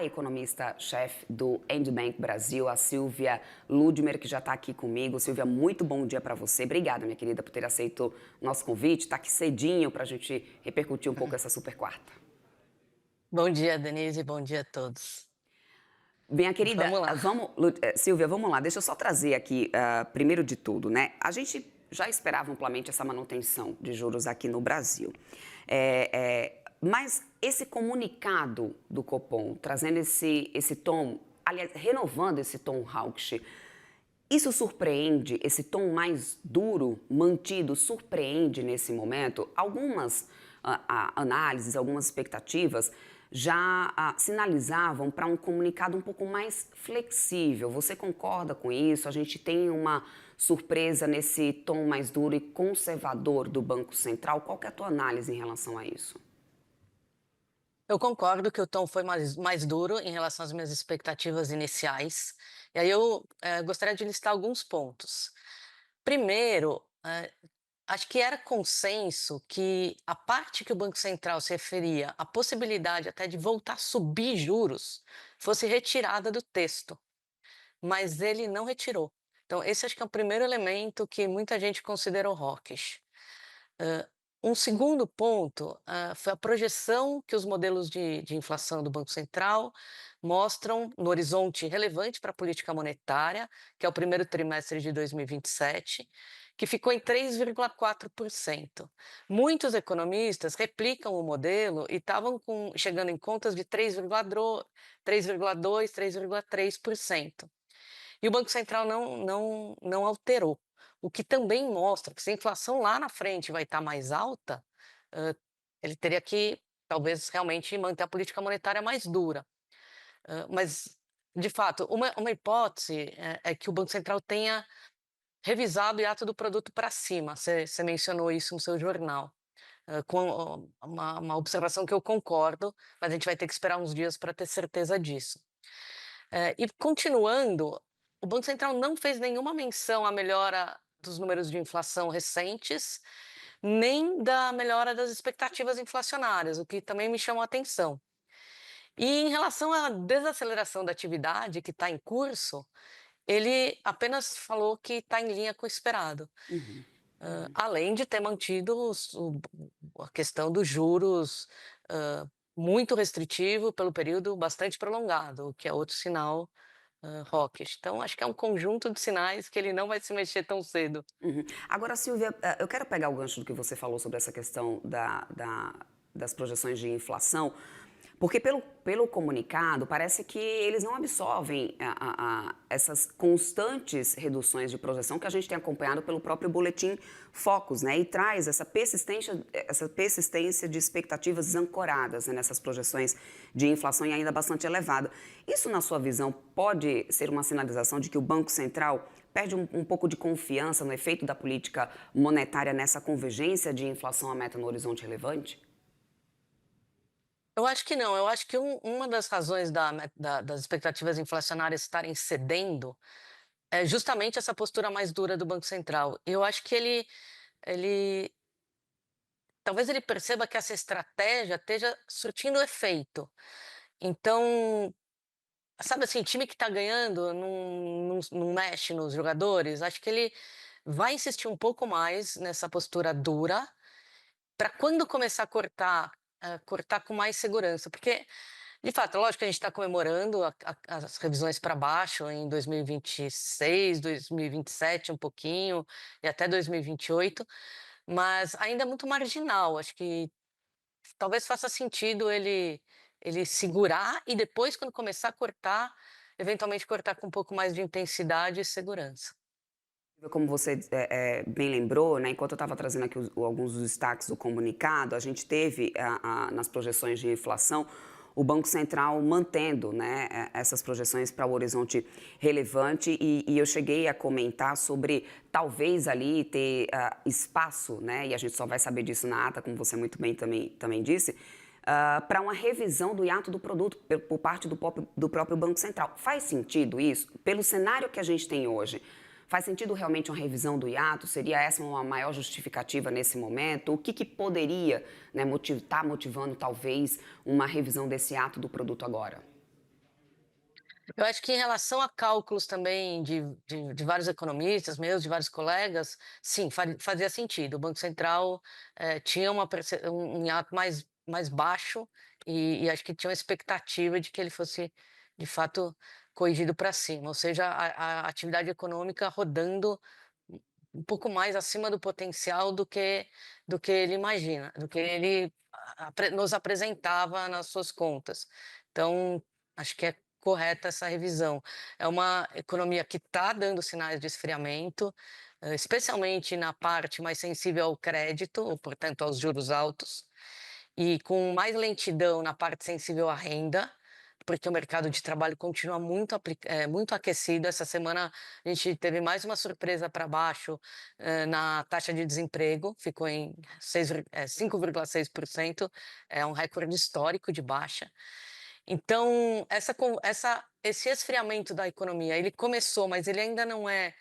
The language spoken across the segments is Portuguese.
a economista-chefe do Endbank Brasil, a Silvia Ludmer, que já está aqui comigo. Silvia, muito bom dia para você. Obrigada, minha querida, por ter aceito o nosso convite. Está aqui cedinho para a gente repercutir um pouco essa super quarta. Bom dia, Denise, bom dia a todos. Minha querida, Vamos lá. Silvia, vamos lá. Deixa eu só trazer aqui, primeiro de tudo, né? A gente já esperava amplamente essa manutenção de juros aqui no Brasil. Mas esse comunicado do Copom, trazendo esse tom, aliás, renovando esse tom hawkish, isso surpreende, esse tom mais duro, mantido, surpreende nesse momento? Algumas análises, algumas expectativas já sinalizavam para um comunicado um pouco mais flexível. Você concorda com isso? A gente tem uma surpresa nesse tom mais duro e conservador do Banco Central. Qual que é a tua análise em relação a isso? Eu concordo que o tom foi mais duro em relação às minhas expectativas iniciais. E aí eu gostaria de listar alguns pontos. Primeiro, acho que era consenso que a parte que o Banco Central se referia à possibilidade até de voltar a subir juros fosse retirada do texto, mas ele não retirou. Então, esse acho que é o primeiro elemento que muita gente considerou hawkish. Hã, um segundo ponto, foi a projeção que os modelos de inflação do Banco Central mostram no horizonte relevante para a política monetária, que é o primeiro trimestre de 2027, que ficou em 3,4%. Muitos economistas replicam o modelo e estavam chegando em contas de 3,2, 3,3%. E o Banco Central não alterou, o que também mostra que se a inflação lá na frente vai estar mais alta, hã, ele teria que talvez realmente manter a política monetária mais dura. Mas, de fato, uma hipótese é que o Banco Central tenha revisado o hiato do produto para cima, você mencionou isso no seu jornal, com uma observação que eu concordo, mas a gente vai ter que esperar uns dias para ter certeza disso. E continuando, o Banco Central não fez nenhuma menção à melhora dos números de inflação recentes, nem da melhora das expectativas inflacionárias, o que também me chamou a atenção. E em relação à desaceleração da atividade que está em curso, ele apenas falou que está em linha com o esperado, Uhum, uhum. além de ter mantido a questão dos juros muito restritivo pelo período bastante prolongado, o que é outro sinal hawkish. Então acho que é um conjunto de sinais que ele não vai se mexer tão cedo. Uhum. Agora, Silvia, eu quero pegar o gancho do que você falou sobre essa questão das projeções de inflação, porque pelo comunicado parece que eles não absorvem essas constantes reduções de projeção que a gente tem acompanhado pelo próprio boletim Focus, né? E traz essa persistência de expectativas desancoradas, né, nessas projeções de inflação e ainda bastante elevada. Isso, na sua visão, pode ser uma sinalização de que o Banco Central perde um pouco de confiança no efeito da política monetária nessa convergência de inflação à meta no horizonte relevante? Eu acho que não, eu acho que uma das razões das expectativas inflacionárias estarem cedendo é justamente essa postura mais dura do Banco Central. Eu acho que ele talvez ele perceba que essa estratégia esteja surtindo efeito. Então, sabe assim, time que está ganhando não mexe nos jogadores, acho que ele vai insistir um pouco mais nessa postura dura, para quando começar a cortar, cortar com mais segurança, porque, de fato, lógico que a gente está comemorando as revisões para baixo em 2026, 2027 um pouquinho, e até 2028, mas ainda é muito marginal, acho que talvez faça sentido ele segurar e depois quando começar a cortar, eventualmente cortar com um pouco mais de intensidade e segurança. Como você bem lembrou, né, enquanto eu estava trazendo aqui alguns dos destaques do comunicado, a gente teve nas projeções de inflação o Banco Central mantendo, né, essas projeções para o horizonte relevante e eu cheguei a comentar sobre talvez ali ter espaço, né, e a gente só vai saber disso na ata, como você muito bem também disse, para uma revisão do hiato do produto por parte do próprio Banco Central. Faz sentido isso? Pelo cenário que a gente tem hoje, faz sentido realmente uma revisão do hiato? Seria essa uma maior justificativa nesse momento? O que poderia, né, motivando talvez uma revisão desse hiato do produto agora? Eu acho que em relação a cálculos também de vários economistas meus, de vários colegas, sim, fazia sentido. O Banco Central, tinha um hiato mais baixo e acho que tinha uma expectativa de que ele fosse, de fato, corrigido para cima, ou seja, a atividade econômica rodando um pouco mais acima do potencial do que ele imagina, do que ele nos apresentava nas suas contas. Então, acho que é correta essa revisão. É uma economia que está dando sinais de esfriamento, especialmente na parte mais sensível ao crédito, ou portanto aos juros altos, e com mais lentidão na parte sensível à renda, porque o mercado de trabalho continua muito aquecido. Essa semana a gente teve mais uma surpresa para baixo, na taxa de desemprego, ficou em 5,6%, é um recorde histórico de baixa. Então, esse esfriamento da economia, ele começou, mas ele ainda não é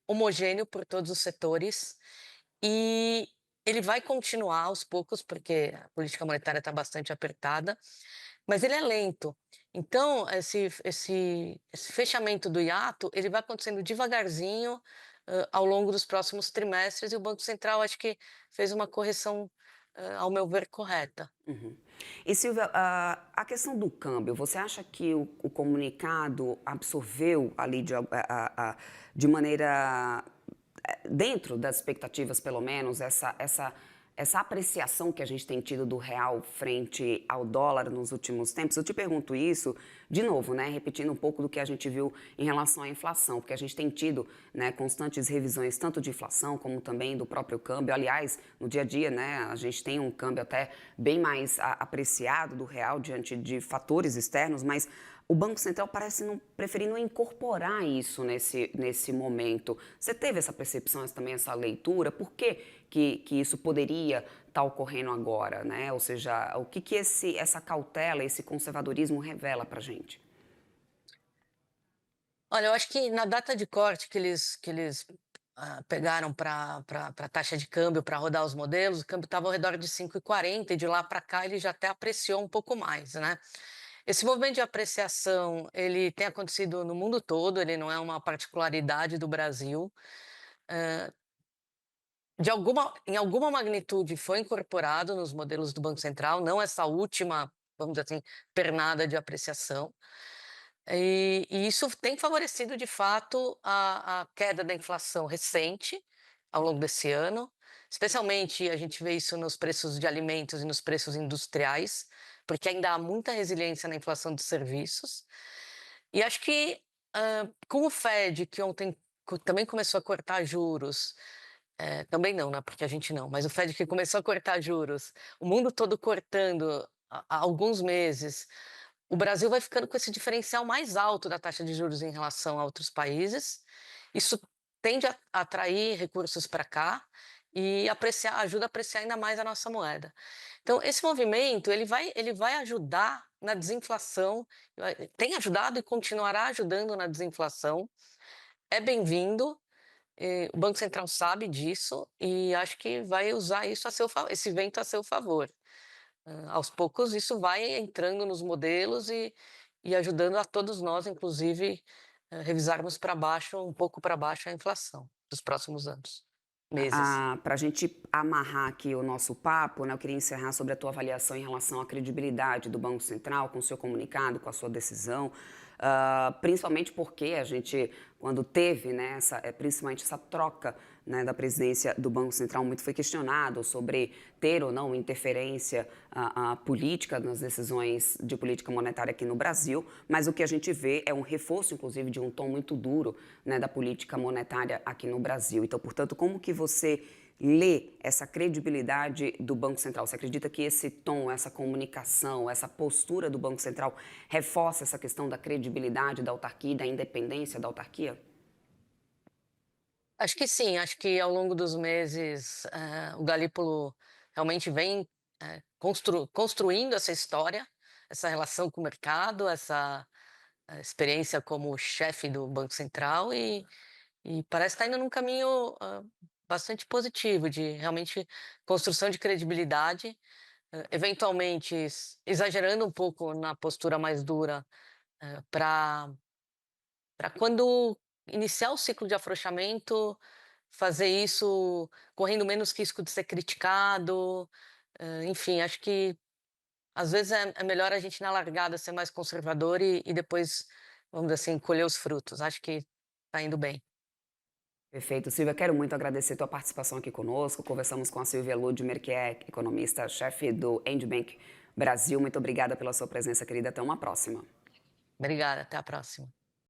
homogêneo por todos os setores, e ele vai continuar aos poucos, porque a política monetária está bastante apertada, mas ele é lento. Então, esse fechamento do hiato, ele vai acontecendo devagarzinho, ao longo dos próximos trimestres, e o Banco Central acho que fez uma correção, ao meu ver, correta. Uhum. E Silvia, a questão do câmbio, você acha que o comunicado absorveu ali de maneira dentro das expectativas, pelo menos, essa apreciação que a gente tem tido do real frente ao dólar nos últimos tempos? Eu te pergunto isso, de novo, né, repetindo um pouco do que a gente viu em relação à inflação, porque a gente tem tido, né, constantes revisões tanto de inflação como também do próprio câmbio. Aliás, no dia a dia, né, a gente tem um câmbio até bem mais apreciado do real diante de fatores externos, mas o Banco Central parece não, preferir não incorporar isso nesse momento. Você teve essa percepção, também essa leitura? Por que isso poderia estar ocorrendo agora, né? Ou seja, o que essa cautela, esse conservadorismo revela para a gente? Olha, eu acho que na data de corte que eles pegaram para a taxa de câmbio para rodar os modelos, o câmbio estava ao redor de 5,40 e de lá para cá ele já até apreciou um pouco mais, né. Esse movimento de apreciação, ele tem acontecido no mundo todo, ele não é uma particularidade do Brasil. Em alguma magnitude foi incorporado nos modelos do Banco Central, não essa última, vamos dizer assim, pernada de apreciação. E isso tem favorecido de fato a queda da inflação recente, ao longo desse ano, especialmente a gente vê isso nos preços de alimentos e nos preços industriais, porque ainda há muita resiliência na inflação de serviços. E acho que, com o Fed, que ontem também começou a cortar juros, também não, né, porque a gente não, mas o Fed que começou a cortar juros, o mundo todo cortando há alguns meses, o Brasil vai ficando com esse diferencial mais alto da taxa de juros em relação a outros países. Isso tende a atrair recursos para cá e ajuda a apreciar ainda mais a nossa moeda. Então, esse movimento ele vai ajudar na desinflação, tem ajudado e continuará ajudando na desinflação. É bem-vindo, o Banco Central sabe disso e acho que vai usar isso a seu esse vento a seu favor. Aos poucos isso vai entrando nos modelos e ajudando a todos nós, inclusive, revisarmos para baixo, um pouco para baixo a inflação dos próximos anos, meses. Para a gente amarrar aqui o nosso papo, né, eu queria encerrar sobre a tua avaliação em relação à credibilidade do Banco Central, com o seu comunicado, com a sua decisão, principalmente porque a gente, quando teve, né, principalmente essa troca, né, da presidência do Banco Central, muito foi questionado sobre ter ou não interferência política nas decisões de política monetária aqui no Brasil, mas o que a gente vê é um reforço, inclusive, de um tom muito duro, né, da política monetária aqui no Brasil. Então, portanto, como que você lê essa credibilidade do Banco Central? Você acredita que esse tom, essa comunicação, essa postura do Banco Central reforça essa questão da credibilidade da autarquia e da independência da autarquia? Acho que sim, acho que ao longo dos meses, o Galípolo realmente vem, construindo essa história, essa relação com o mercado, essa, experiência como chefe do Banco Central e parece estar indo num caminho, bastante positivo de realmente construção de credibilidade, eventualmente exagerando um pouco na postura mais dura, para para quando iniciar o ciclo de afrouxamento, fazer isso correndo menos risco de ser criticado, enfim, acho que às vezes é melhor a gente na largada ser mais conservador e depois, vamos dizer assim, colher os frutos. Acho que tá indo bem. Perfeito. Silvia, quero muito agradecer tua participação aqui conosco. Conversamos com a Silvia Ludmer, que é economista-chefe do End Bank Brasil. Muito obrigada pela sua presença, querida. Até uma próxima. Obrigada, até a próxima.